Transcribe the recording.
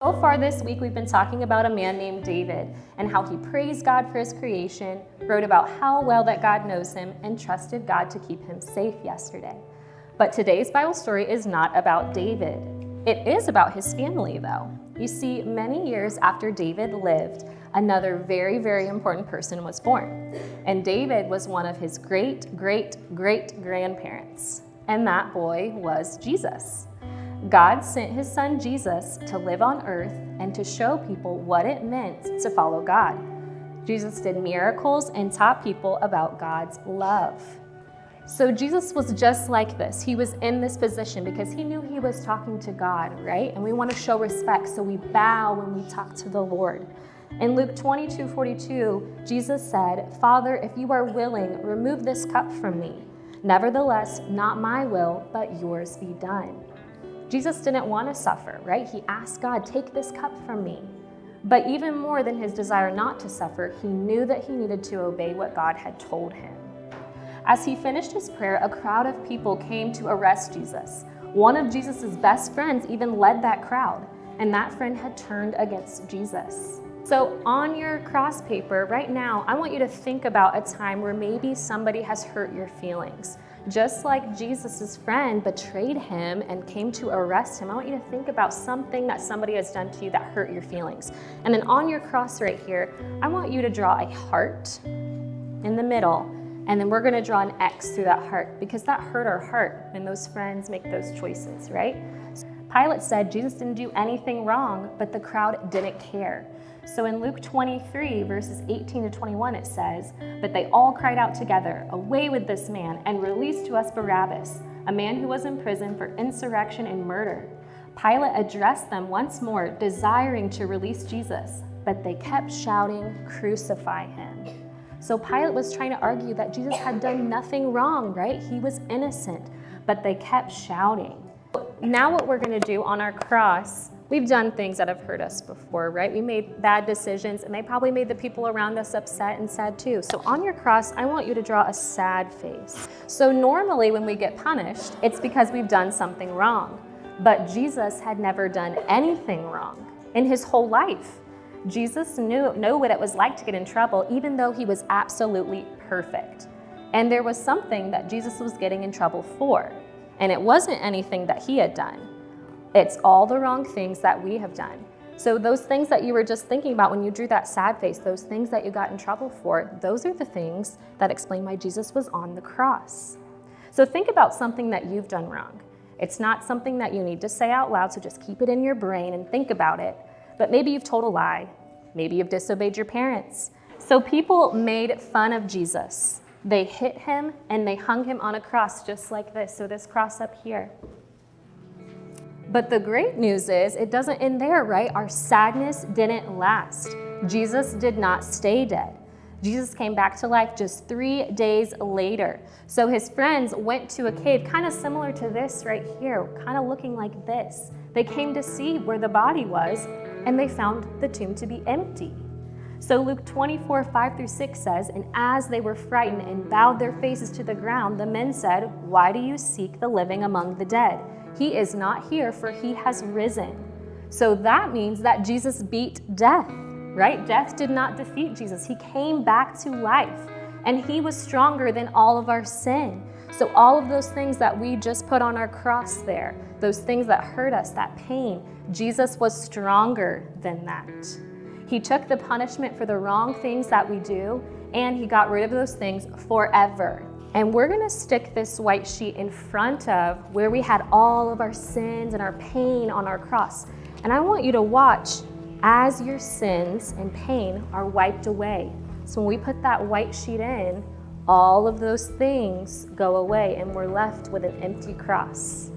So far this week, we've been talking about a man named David and how he praised God for his creation, wrote about how well that God knows him, and trusted God to keep him safe yesterday. But today's Bible story is not about David. It is about his family, though. You see, many years after David lived, another very, very important person was born. And David was one of his great-great-great-grandparents. And that boy was Jesus. God sent his son Jesus to live on earth and to show people what it meant to follow God. Jesus did miracles and taught people about God's love. So Jesus was just like this. He was in this position because he knew he was talking to God, right? And we want to show respect, so we bow when we talk to the Lord. In Luke 22:42, Jesus said, "Father, if you are willing, remove this cup from me. Nevertheless, not my will, but yours be done." Jesus didn't want to suffer, right? He asked God, "Take this cup from me." But even more than his desire not to suffer, he knew that he needed to obey what God had told him. As he finished his prayer, a crowd of people came to arrest Jesus. One of Jesus' best friends even led that crowd, and that friend had turned against Jesus. So on your cross paper right now, I want you to think about a time where maybe somebody has hurt your feelings. Just like Jesus' friend betrayed him and came to arrest him, I want you to think about something that somebody has done to you that hurt your feelings. And then on your cross right here, I want you to draw a heart in the middle, and then we're gonna draw an X through that heart because that hurt our heart when those friends make those choices, right? Pilate said Jesus didn't do anything wrong, but the crowd didn't care. So in Luke 23, verses 18 to 21, it says, "But they all cried out together, 'Away with this man, and release to us Barabbas, a man who was in prison for insurrection and murder.' Pilate addressed them once more, desiring to release Jesus, but they kept shouting, 'Crucify him.'" So Pilate was trying to argue that Jesus had done nothing wrong, right? He was innocent, but they kept shouting. Now what we're gonna do on our cross, we've done things that have hurt us before, right? We made bad decisions, and they probably made the people around us upset and sad too. So on your cross, I want you to draw a sad face. So normally when we get punished, it's because we've done something wrong. But Jesus had never done anything wrong in his whole life. Jesus knew what it was like to get in trouble, even though he was absolutely perfect. And there was something that Jesus was getting in trouble for. And it wasn't anything that he had done. It's all the wrong things that we have done. So those things that you were just thinking about when you drew that sad face, those things that you got in trouble for, those are the things that explain why Jesus was on the cross. So think about something that you've done wrong. It's not something that you need to say out loud, so just keep it in your brain and think about it. But maybe you've told a lie. Maybe you've disobeyed your parents. So people made fun of Jesus. They hit him and they hung him on a cross just like this. So this cross up here. But the great news is it doesn't end there, right? Our sadness didn't last. Jesus did not stay dead. Jesus came back to life just 3 days later. So his friends went to a cave kind of similar to this right here, kind of looking like this. They came to see where the body was, and they found the tomb to be empty. So Luke 24:5-6 says, "And as they were frightened and bowed their faces to the ground, the men said, 'Why do you seek the living among the dead? He is not here, for he has risen.'" So that means that Jesus beat death, right? Death did not defeat Jesus. He came back to life, and he was stronger than all of our sin. So all of those things that we just put on our cross there, those things that hurt us, that pain, Jesus was stronger than that. He took the punishment for the wrong things that we do, and he got rid of those things forever. And we're gonna stick this white sheet in front of where we had all of our sins and our pain on our cross. And I want you to watch as your sins and pain are wiped away. So when we put that white sheet in, all of those things go away and we're left with an empty cross.